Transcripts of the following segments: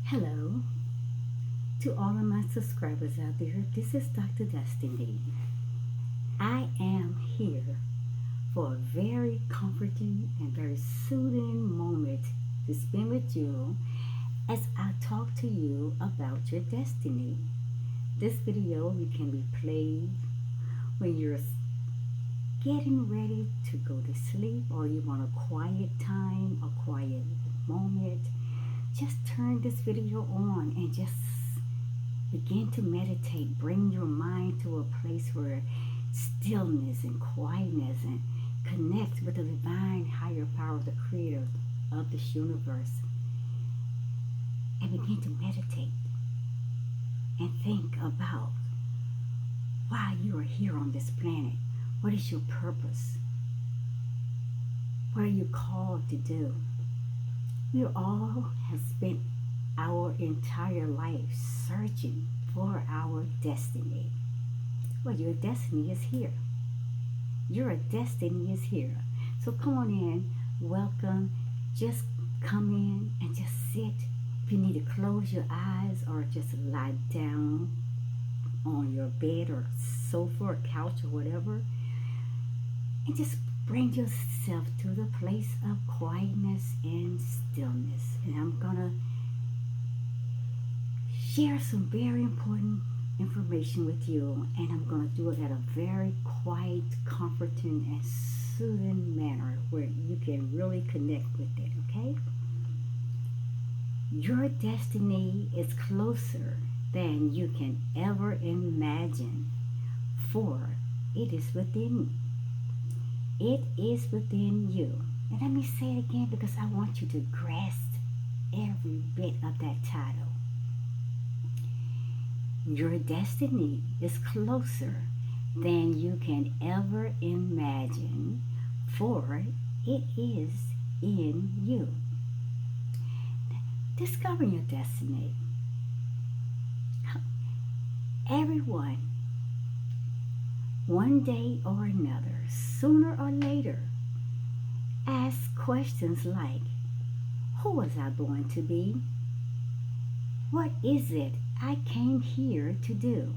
Hello to all of my subscribers out there. This is Dr. Destiny. I am here for a very comforting and very soothing moment to spend with you as I talk to you about your destiny. This video can be played when you're getting ready to go to sleep or you want a quiet time, a quiet moment. Just turn this video on and just begin to meditate. Bring your mind to a place where stillness and quietness and connect with the divine higher power, the creator of this universe. And begin to meditate and think about why you are here on this planet. What is your purpose? What are you called to do? We all have spent our entire life searching for our destiny. Well, your destiny is here. Your destiny is here. So come on in, welcome. Just come in and just sit. If you need to close your eyes or just lie down on your bed or sofa or couch or whatever, and just bring yourself to the place of quietness and stillness. And I'm going to share some very important information with you. And I'm going to do it at a very quiet, comforting, and soothing manner where you can really connect with it, okay? Your destiny is closer than you can ever imagine, for it is within you. It is within you. And let me say it again because I want you to grasp every bit of that title. Your destiny is closer than you can ever imagine, for it is in you. Discover your destiny. Everyone, one day or another, sooner or later, ask questions like, who was I born to be? What is it I came here to do?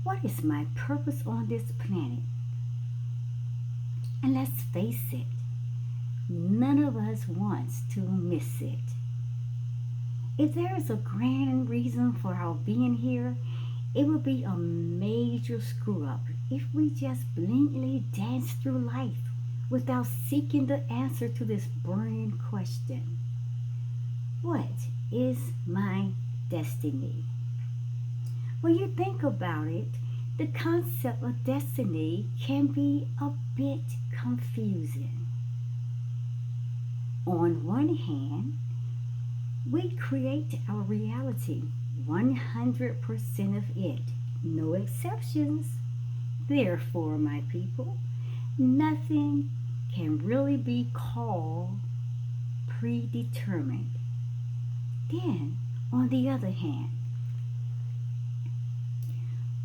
What is my purpose on this planet? And let's face it, none of us wants to miss it. If there is a grand reason for our being here, it would be a major screw up if we just blindly dance through life without seeking the answer to this burning question. What is my destiny? When you think about it, the concept of destiny can be a bit confusing. On one hand, we create our reality, 100% of it, no exceptions. Therefore, my people, nothing can really be called predetermined. Then, on the other hand,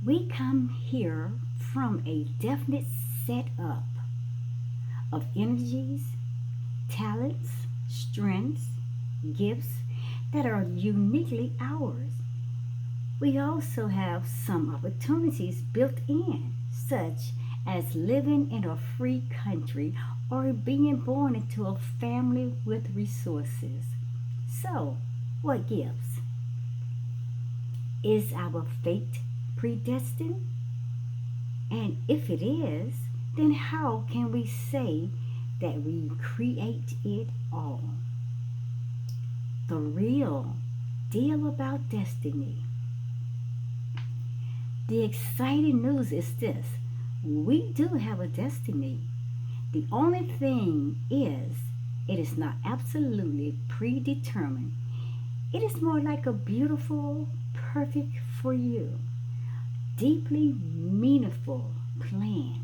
we come here from a definite setup of energies, talents, strengths, gifts that are uniquely ours. We also have some opportunities built in, such as living in a free country or being born into a family with resources. So, what gives? Is our fate predestined? And if it is, then how can we say that we create it all? The real deal about destiny. The exciting news is this: we do have a destiny. The only thing is, it is not absolutely predetermined. It is more like a beautiful, perfect for you, deeply meaningful plan.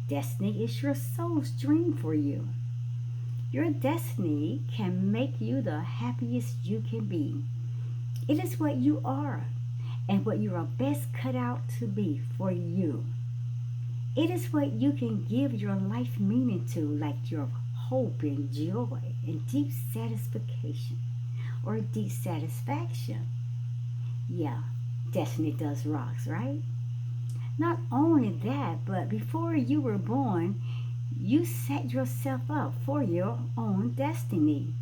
Destiny is your soul's dream for you. Your destiny can make you the happiest you can be. It is what you are and what you are best cut out to be for you. It is what you can give your life meaning to, like your hope and joy and deep satisfaction. or deep satisfaction. Yeah, destiny does rocks, right? Not only that, but before you were born, you set yourself up for your own destiny.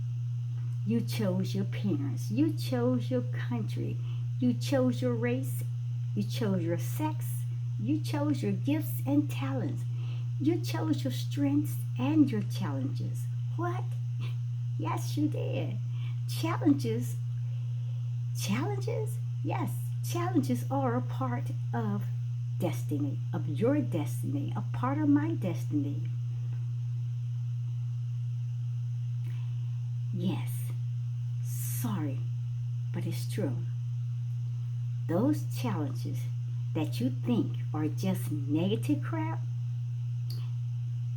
You chose your parents, you chose your country, you chose your race, you chose your sex, you chose your gifts and talents, you chose your strengths and your challenges. What? Yes, you did. Challenges, challenges? Yes, challenges are a part of destiny, of your destiny, a part of my destiny. Yes, sorry, but it's true. Those challenges that you think are just negative crap,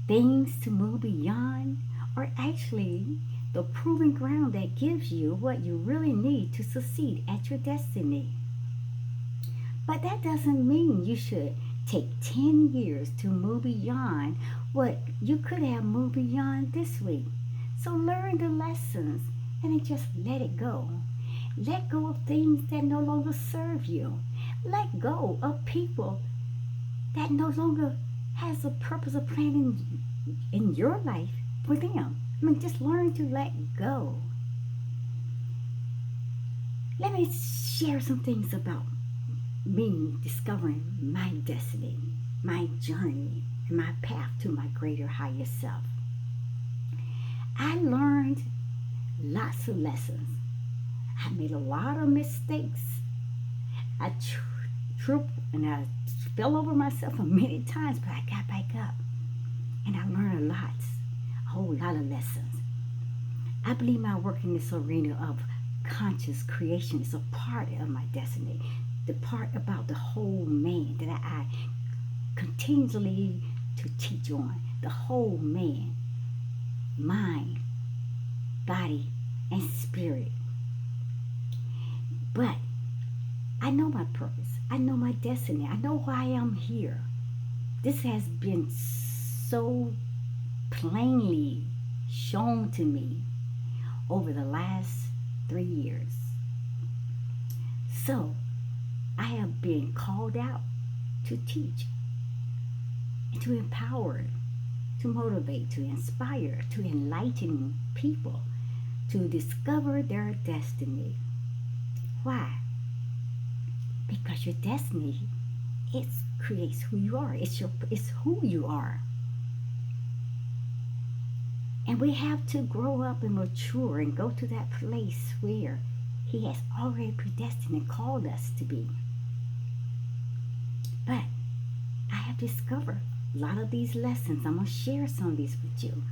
things to move beyond, are actually the proving ground that gives you what you really need to succeed at your destiny. But that doesn't mean you should take 10 years to move beyond what you could have moved beyond this week. So learn the lessons and then just let it go. Let go of things that no longer serve you. Let go of people that no longer has a purpose of planning in your life for them. I mean, just learn to let go. Let me share some things about me discovering my destiny, my journey, and my path to my greater higher self. I learned lots of lessons. I made a lot of mistakes. I tripped and I fell over myself many times, but I got back up. And I learned a whole lot of lessons. I believe my work in this arena of conscious creation is a part of my destiny. The part about the whole man that I continually to teach on. The whole man. Mind, body, and spirit. But I know my purpose. I know my destiny. I know why I'm here. This has been so plainly shown to me over the last 3 years. So I have been called out to teach and to empower, to motivate, to inspire, to enlighten people to discover their destiny. Why? Because your destiny, it creates who you are. It's who you are. And we have to grow up and mature and go to that place where He has already predestined and called us to be. But I have discovered a lot of these lessons. I'm going to share some of these with you.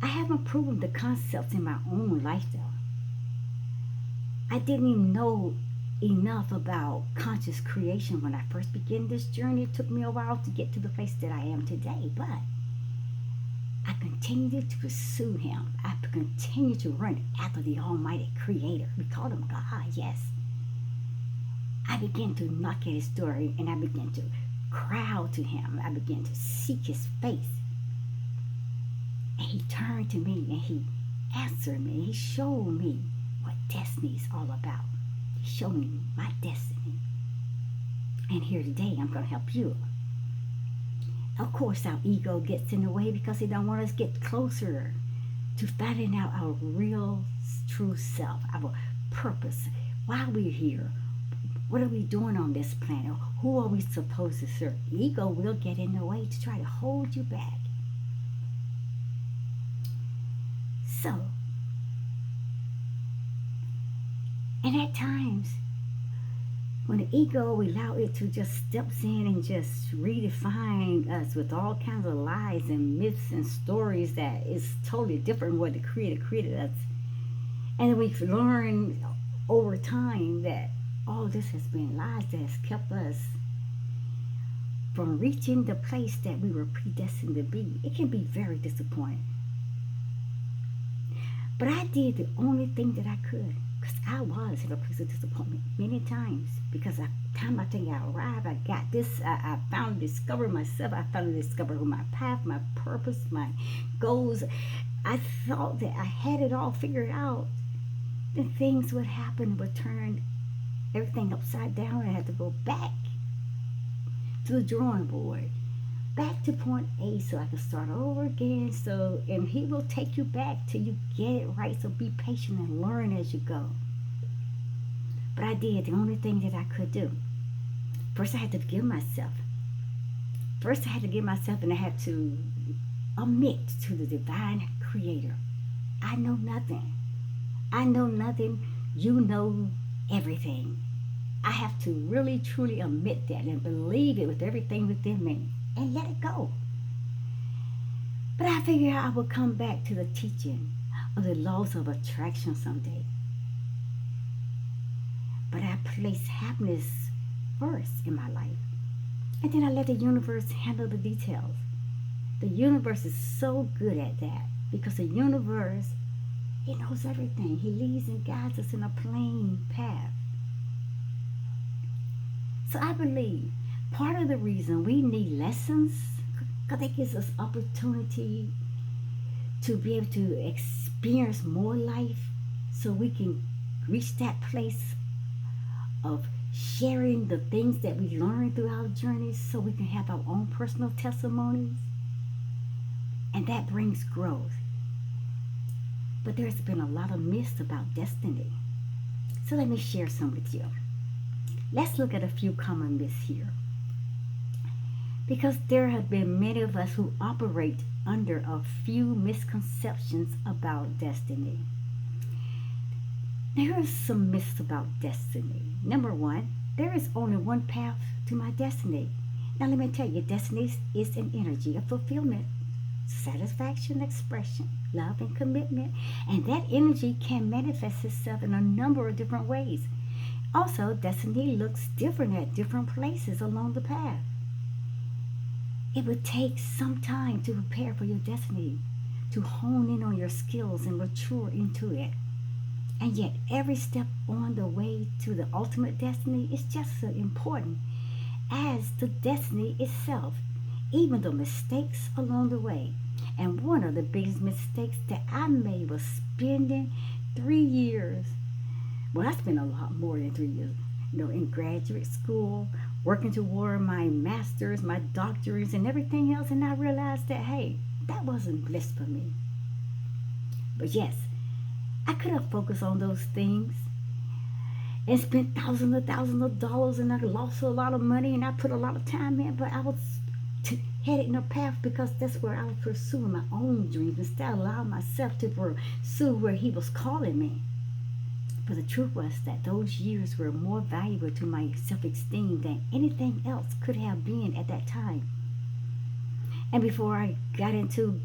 I haven't proven the concepts in my own lifestyle. I didn't even know enough about conscious creation when I first began this journey. It took me a while to get to the place that I am today, but I continued to pursue Him. I continued to run after the Almighty Creator. We call Him God, yes. I began to knock at His door and I began to cry out to Him. I began to seek His face. And He turned to me and He answered me. He showed me what destiny is all about. He showed me my destiny. And here today, I'm going to help you. Of course, our ego gets in the way because it don't want us to get closer to finding out our real, true self, our purpose, why we're here. What are we doing on this planet? Who are we supposed to serve? Ego will get in the way to try to hold you back. So, and at times, when the ego allow it to just steps in and just redefine us with all kinds of lies and myths and stories that is totally different from what the Creator created us. And we've learned over time that all this has been lies that has kept us from reaching the place that we were predestined to be. It can be very disappointing. But I did the only thing that I could, because I was in a place of disappointment many times. Because by the time I think I arrived, I got this, I finally discovered myself. I finally discovered my path, my purpose, my goals. I thought that I had it all figured out, then things would happen, would turn everything upside down, and I had to go back to the drawing board, back to point A so I can start over again. So, and he will take you back till you get it right. So be patient and learn as you go. But I did the only thing that I could do. First, I had to forgive myself. First, I had to give myself, and I had to admit to the divine creator, I know nothing. I know nothing. You know everything. I have to really, truly admit that and believe it with everything within me and let it go. But I figured I would come back to the teaching of the laws of attraction someday. But I placed happiness first in my life. And then I let the universe handle the details. The universe is so good at that because the universe, he knows everything. He leads and guides us in a plain path. So I believe part of the reason we need lessons, because it gives us opportunity to be able to experience more life so we can reach that place of sharing the things that we learn through our journeys so we can have our own personal testimonies. And that brings growth. But there's been a lot of myths about destiny. So let me share some with you. Let's look at a few common myths here. Because there have been many of us who operate under a few misconceptions about destiny. There are some myths about destiny. Number one, there is only one path to my destiny. Now let me tell you, destiny is an energy of fulfillment, satisfaction, expression, love, and commitment. And that energy can manifest itself in a number of different ways. Also, destiny looks different at different places along the path. It would take some time to prepare for your destiny, to hone in on your skills and mature into it. And yet, every step on the way to the ultimate destiny is just as important as the destiny itself, even the mistakes along the way. And one of the biggest mistakes that I made was spending 3 years, well, I spent a lot more than 3 years, in graduate school, working toward my master's, my doctorates, and everything else. And I realized that, hey, that wasn't bliss for me. But yes, I could have focused on those things and spent thousands of dollars, and I lost a lot of money, and I put a lot of time in, but I was headed in a path because that's where I was pursuing my own dreams instead of allowing myself to pursue where he was calling me. But the truth was that those years were more valuable to my self-esteem than anything else could have been at that time. And before I got into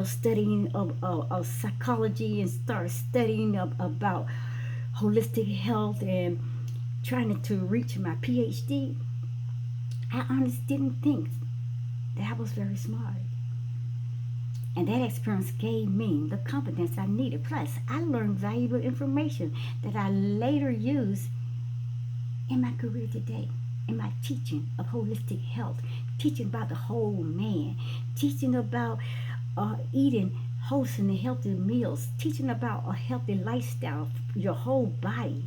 studying of psychology and started studying about holistic health and trying to reach my Ph.D., I honestly didn't think that I was very smart. And that experience gave me the confidence I needed. Plus, I learned valuable information that I later use in my career today, in my teaching of holistic health, teaching about the whole man, teaching about eating wholesome and healthy meals, teaching about a healthy lifestyle for your whole body.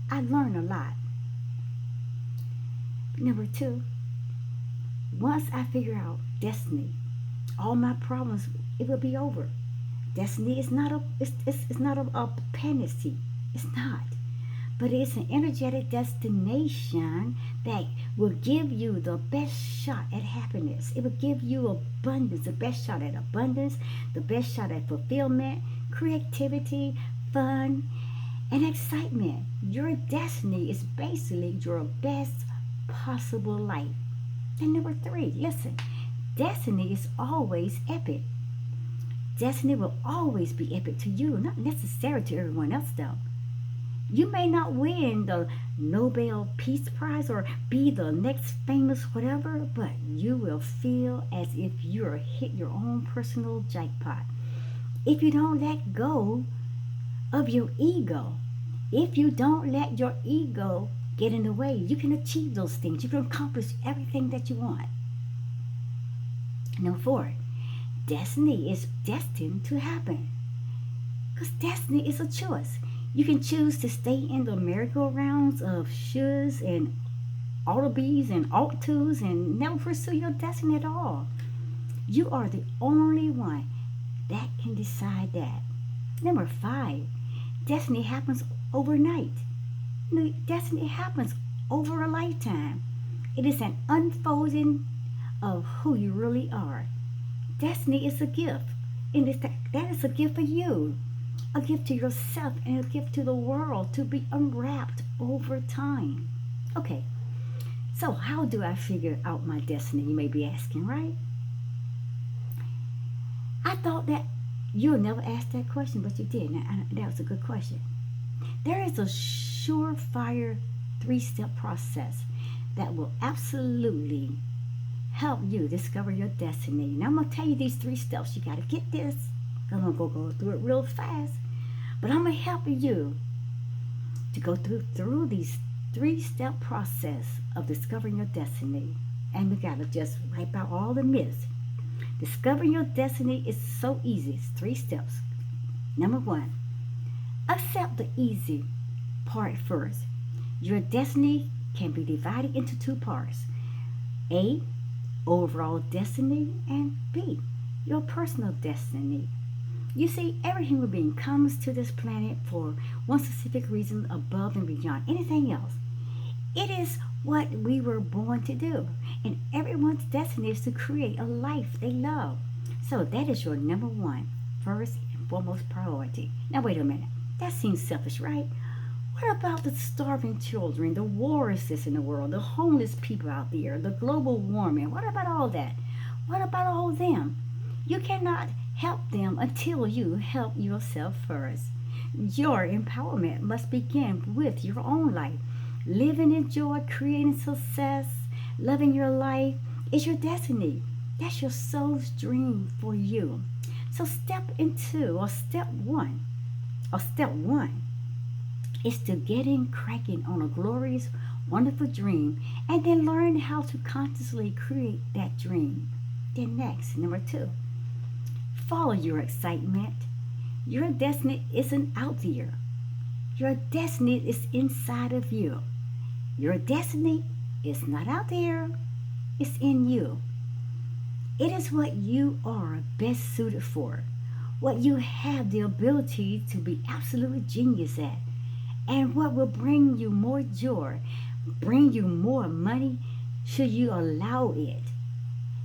I learned a lot. Number two, once I figure out destiny, all my problems, it will be over. Destiny is not it's not a panacea. It's not. But it's an energetic destination that will give you the best shot at happiness. It will give you abundance, the best shot at abundance, the best shot at fulfillment, creativity, fun, and excitement. Your destiny is basically your best possible life. And number three, listen, destiny is always epic. Destiny will always be epic to you, not necessarily to everyone else though. You may not win the Nobel Peace Prize or be the next famous whatever, but you will feel as if you're hit your own personal jackpot. If you don't let go of your ego, if you don't let your ego get in the way, you can achieve those things. You can accomplish everything that you want. Number four, destiny is destined to happen. Because destiny is a choice. You can choose to stay in the merry-go-rounds of shoulds and ought-to-be's and ought-to's and never pursue your destiny at all. You are the only one that can decide that. Number 5, destiny happens overnight. Destiny happens over a lifetime. It is an unfolding of who you really are. Destiny is a gift, and that is a gift for you, a gift to yourself, and a gift to the world to be unwrapped over time. Okay, so how do I figure out my destiny? You may be asking, right? I thought that you'll never ask that question, but you did. And that was a good question. There is a surefire 3-step process that will absolutely help you discover your destiny. Now I'm going to tell you these 3 steps. You got to get this. I'm going to go through it real fast. But I'm going to help you to go through these 3-step process of discovering your destiny. And we got to just wipe out all the myths. Discovering your destiny is so easy. It's 3 steps. Number 1, accept the easy part first. Your destiny can be divided into 2 parts. A, overall destiny, and B, your personal destiny. You see, every human being comes to this planet for one specific reason above and beyond anything else. It is what we were born to do, and everyone's destiny is to create a life they love. So that is your number 1, first and foremost priority. Now wait a minute, that seems selfish, right? What about the starving children, the wars that's in the world, the homeless people out there, the global warming? What about all that? What about all them? You cannot help them until you help yourself first. Your empowerment must begin with your own life. Living in joy, creating success, loving your life is your destiny. That's your soul's dream for you. So step 1 is to getting cracking on a glorious, wonderful dream, and then learn how to consciously create that dream. Then next, number 2, follow your excitement. Your destiny isn't out there. Your destiny is inside of you. Your destiny is not out there. It's in you. It is what you are best suited for, what you have the ability to be absolutely genius at, and what will bring you more joy, bring you more money, should you allow it,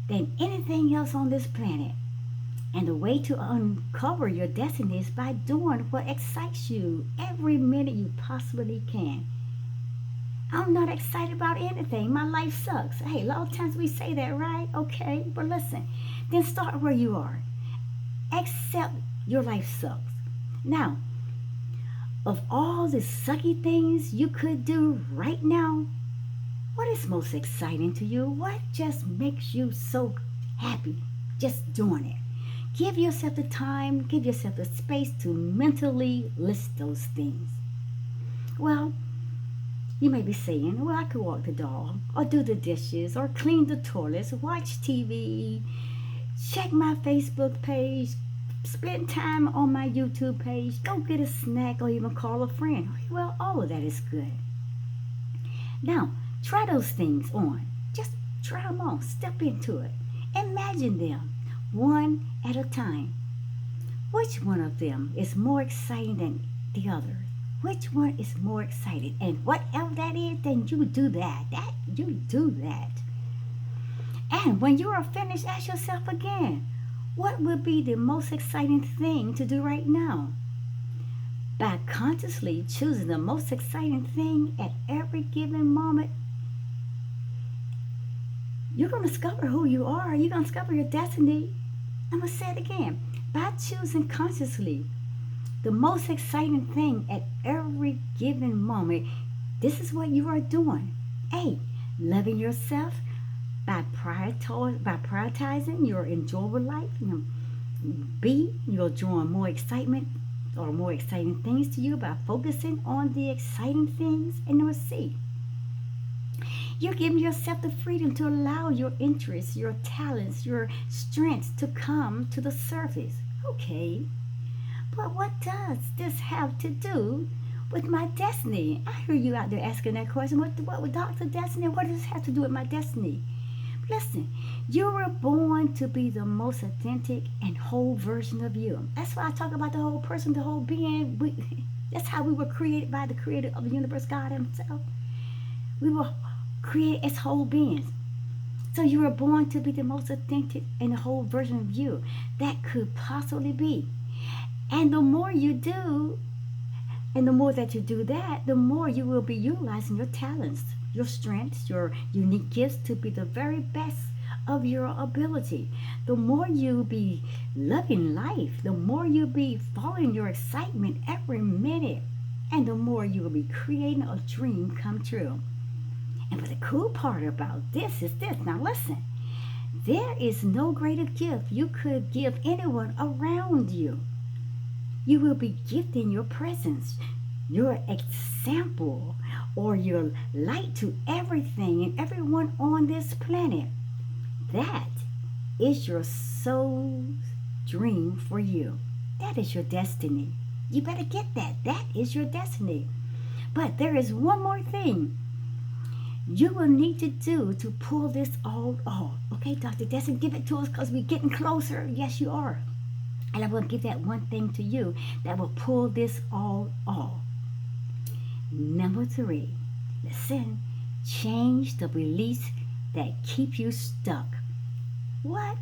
than anything else on this planet. And the way to uncover your destiny is by doing what excites you every minute you possibly can. I'm not excited about anything. My life sucks. Hey, a lot of times we say that, right? Okay, but listen. Then start where you are. Accept your life sucks. Now, of all the sucky things you could do right now, what is most exciting to you? What just makes you so happy just doing it? Give yourself the time, give yourself the space to mentally list those things. Well, you may be saying, well, I could walk the dog, or do the dishes, or clean the toilets, watch TV, check my Facebook page, spend time on my YouTube page, go get a snack, or even call a friend. Well, all of that is good. Now, try those things on. Just try them on. Step into it. Imagine them, one at a time. Which one of them is more exciting than the other? Which one is more exciting? And whatever that is, then you do that. You do that. And when you are finished, ask yourself again, what would be the most exciting thing to do right now? By consciously choosing the most exciting thing at every given moment, you're going to discover who you are. You're going to discover your destiny. I'm going to say it again. By choosing consciously the most exciting thing at every given moment, this is what you are doing. A, loving yourself by prioritizing your enjoyable life. B, you're drawing more excitement or more exciting things to you by focusing on the exciting things. And number C, You're giving yourself the freedom to allow your interests, your talents, your strengths to come to the surface. Okay, but what does this have to do with my destiny? I hear you out there asking that question. What with Dr. Destiny? What does this have to do with my destiny? Listen, you were born to be the most authentic and whole version of you. That's why I talk about the whole person, the whole being. That's how we were created by the creator of the universe, God himself. We were created as whole beings. So you were born to be the most authentic and whole version of you that could possibly be. And the more you do, and the more that you do that, the more you will be utilizing your talents, your strengths, your unique gifts to be the very best of your ability. The more you be loving life, the more you be following your excitement every minute, and the more you will be creating a dream come true. And but the cool part about this is this. Now listen, there is no greater gift you could give anyone around you. You will be gifting your presence, your example, or your light to everything and everyone on this planet. That is your soul's dream for you. That is your destiny. You better get that. That is your destiny. But there is one more thing you will need to do to pull this all off. Okay, Dr. Destiny, give it to us because we're getting closer. Yes, you are. And I will give that one thing to you that will pull this all off. Number 3, listen, change the beliefs that keep you stuck. What?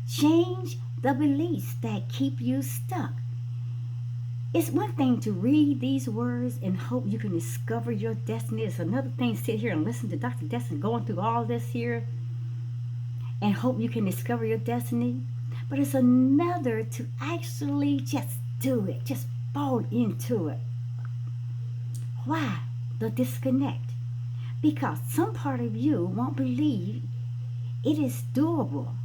Change the beliefs that keep you stuck. It's one thing to read these words and hope you can discover your destiny. It's another thing to sit here and listen to Dr. Destiny going through all this here and hope you can discover your destiny. But it's another to actually just do it, just fall into it. Why the disconnect? Because some part of you won't believe it is doable.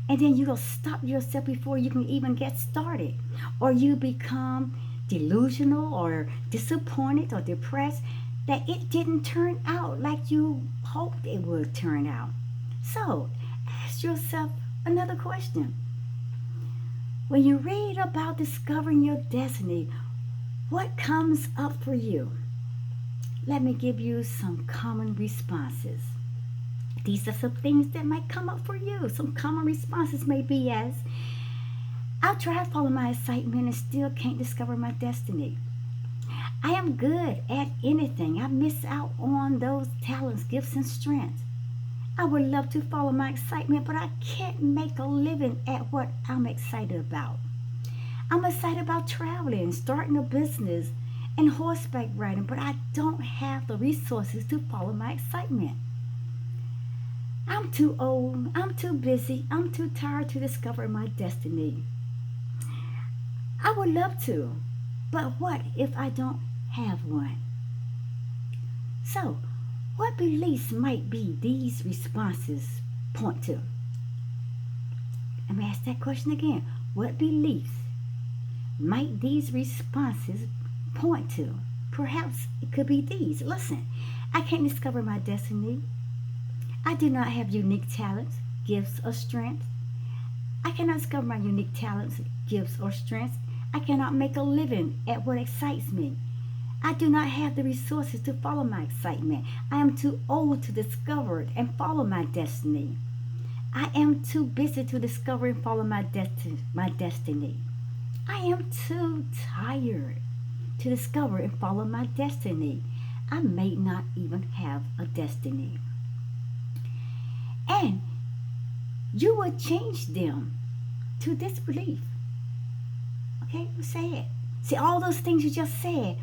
And then you'll stop yourself before you can even get started. Or you become delusional or disappointed or depressed that it didn't turn out like you hoped it would turn out. So ask yourself another question. When you read about discovering your destiny, what comes up for you? Let me give you some common responses. These are some things that might come up for you. Some common responses may be as, I'll try to follow my excitement and still can't discover my destiny. I am good at anything. I miss out on those talents, gifts, and strengths. I would love to follow my excitement, but I can't make a living at what I'm excited about. I'm excited about traveling, starting a business, and horseback riding, but I don't have the resources to follow my excitement. I'm too old, I'm too busy, I'm too tired to discover my destiny. I would love to, but what if I don't have one? So, what beliefs might be these responses point to? Let me ask that question again. What beliefs might these responses point to? Perhaps it could be these. Listen, I can't discover my destiny. I do not have unique talents, gifts, or strengths. I cannot discover my unique talents, gifts, or strengths. I cannot make a living at what excites me. I do not have the resources to follow my excitement. I am too old to discover it and follow my destiny. I am too busy to discover and follow my destiny. I am too tired to discover and follow my destiny. I may not even have a destiny. And you will change them to this belief. Okay, say it. See, all those things you just said,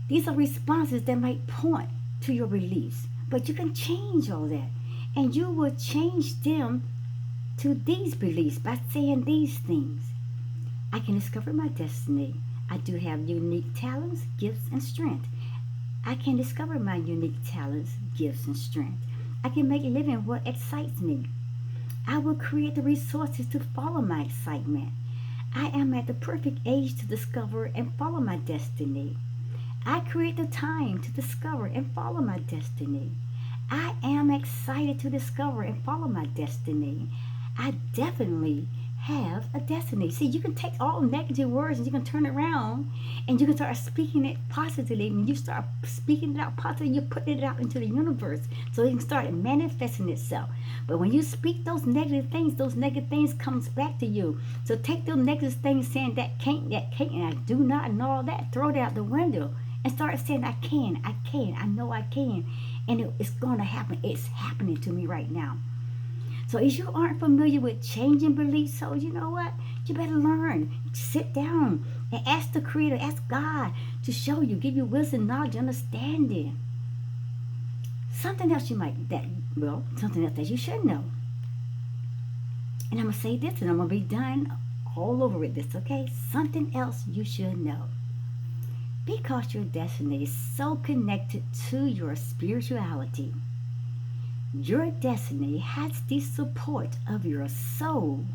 these are responses that might point to your beliefs. But you can change all that. And you will change them to these beliefs by saying these things. I can discover my destiny. I do have unique talents, gifts, and strength. I can discover my unique talents, gifts, and strength. I can make a living what excites me. I will create the resources to follow my excitement. I am at the perfect age to discover and follow my destiny. I create the time to discover and follow my destiny. I am excited to discover and follow my destiny. I definitely have a destiny. See, you can take all negative words and you can turn it around and you can start speaking it positively. When you start speaking it out positively, you're putting it out into the universe so it can start manifesting itself. But when you speak those negative things comes back to you. So take those negative things saying that can't, and I do not, and all that, throw it out the window and start saying I can, I know I can. And it's going to happen. It's happening to me right now. So if you aren't familiar with changing beliefs, so you know what? You better learn. Sit down and ask the Creator, ask God to show you, give you wisdom, knowledge, understanding. Something else something else that you should know. And I'm going to say this and I'm going to be done all over with this, okay? Something else you should know. Because your destiny is so connected to your spirituality, your destiny has the support of your soul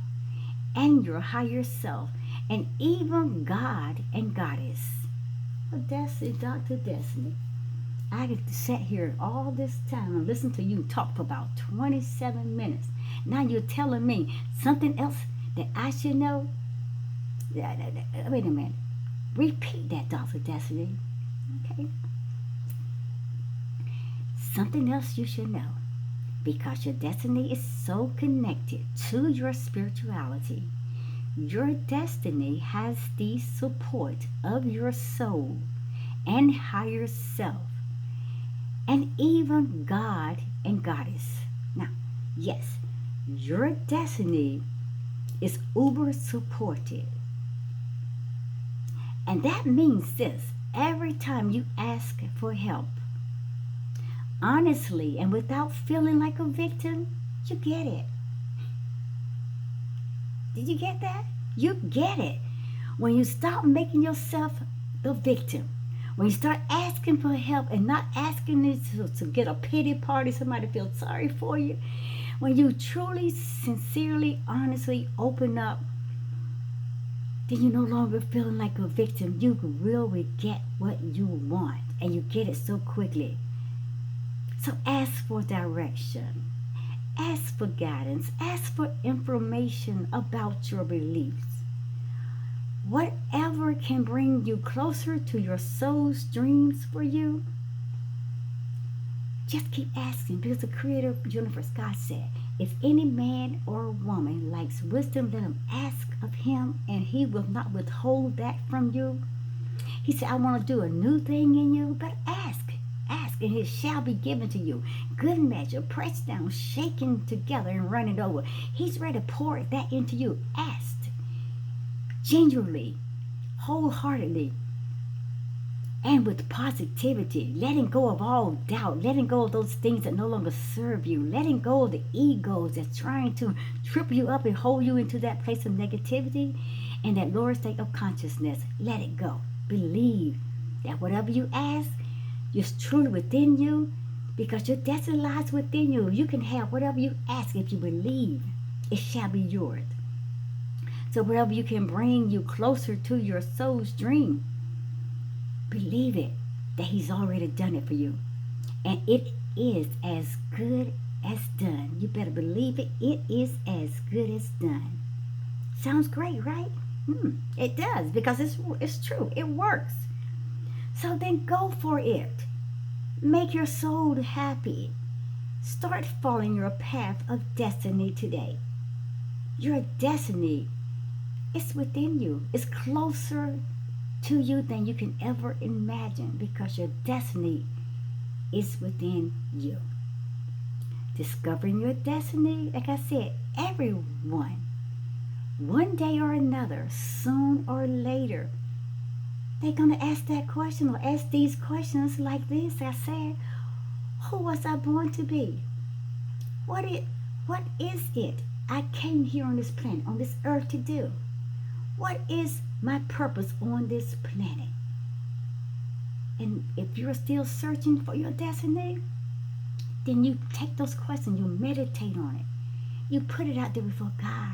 and your higher self, and even God and Goddess. Well, Destiny, Dr. Destiny. I get to sit here all this time and listen to you talk for about 27 minutes. Now you're telling me something else that I should know? Wait a minute. Repeat that, Dr. Destiny. Okay? Something else you should know. Because your destiny is so connected to your spirituality, your destiny has the support of your soul and higher self, and even God and Goddess. Now, yes, your destiny is uber supported. And that means this: every time you ask for help, honestly and without feeling like a victim, you get it. Did you get that? You get it. When you stop making yourself the victim, when you start asking for help and not asking it to get a pity party, somebody feels sorry for you, when you truly, sincerely, honestly open up, then you're no longer feeling like a victim. You really get what you want, and you get it so quickly. So ask for direction, ask for guidance, ask for information about your beliefs. Whatever can bring you closer to your soul's dreams for you, just keep asking, because the Creator of the universe, God, said, if any man or woman lacks wisdom, let him ask of him, and he will not withhold that from you. He said, I want to do a new thing in you, but ask. Ask, and it shall be given to you. Good measure, pressed down, shaken together, and running over. He's ready to pour that into you. Ask genuinely, wholeheartedly, and with positivity, letting go of all doubt, letting go of those things that no longer serve you, letting go of the egos that's trying to trip you up and hold you into that place of negativity and that lower state of consciousness. Let it go. Believe that whatever you ask is truly within you, because your destiny lies within you. You can have whatever you ask if you believe. It shall be yours. So whatever you can bring you closer to your soul's dream, believe it, that He's already done it for you. And it is as good as done. You better believe it. It is as good as done. Sounds great, right? It does, because it's true. It works. So then go for it. Make your soul happy. Start following your path of destiny today. Your destiny is within you. It's closer to you than you can ever imagine, because your destiny is within you. Discovering your destiny, like I said, everyone, one day or another, soon or later, they're going to ask that question or ask these questions like this. I said, who was I born to be? What is it I came here on this planet, on this earth to do? What is my purpose on this planet? And if you're still searching for your destiny, then you take those questions, you meditate on it. You put it out there before God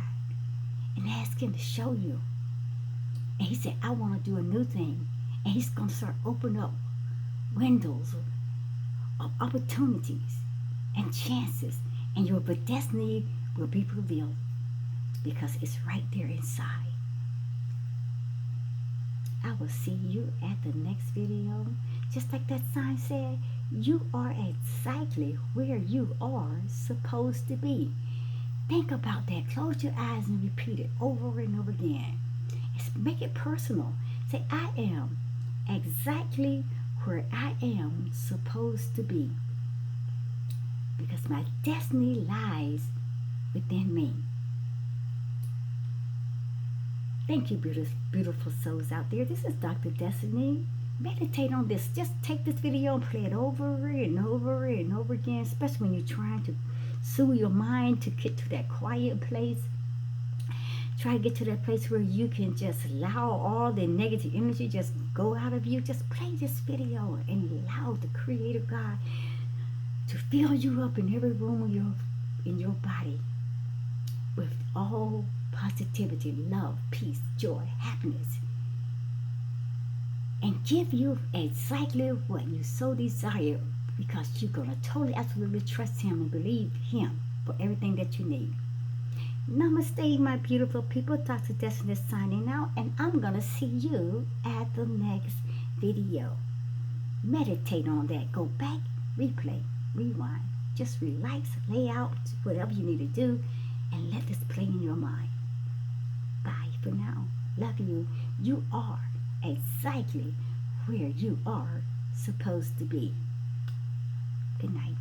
and ask Him to show you. And He said, I want to do a new thing. And He's going to start opening up windows of opportunities and chances. And your destiny will be revealed because it's right there inside. I will see you at the next video. Just like that sign said, you are exactly where you are supposed to be. Think about that. Close your eyes and repeat it over and over again. Make it personal. Say, I am exactly where I am supposed to be because my destiny lies within me. Thank you, beautiful souls out there. This is Dr. Destiny. Meditate on this. Just take this video and play it over and over and over again, especially when you're trying to soothe your mind to get to that quiet place. Try to get to that place where you can just allow all the negative energy just go out of you. Just play this video and allow the Creator God to fill you up in every room in your body with all positivity, love, peace, joy, happiness, and give you exactly what you so desire because you're going to totally, absolutely trust Him and believe Him for everything that you need. Namaste, my beautiful people. Dr. Destiny signing out, and I'm going to see you at the next video. Meditate on that. Go back, replay, rewind. Just relax, lay out whatever you need to do, and let this play in your mind. Bye for now. Love you. You are exactly where you are supposed to be. Good night.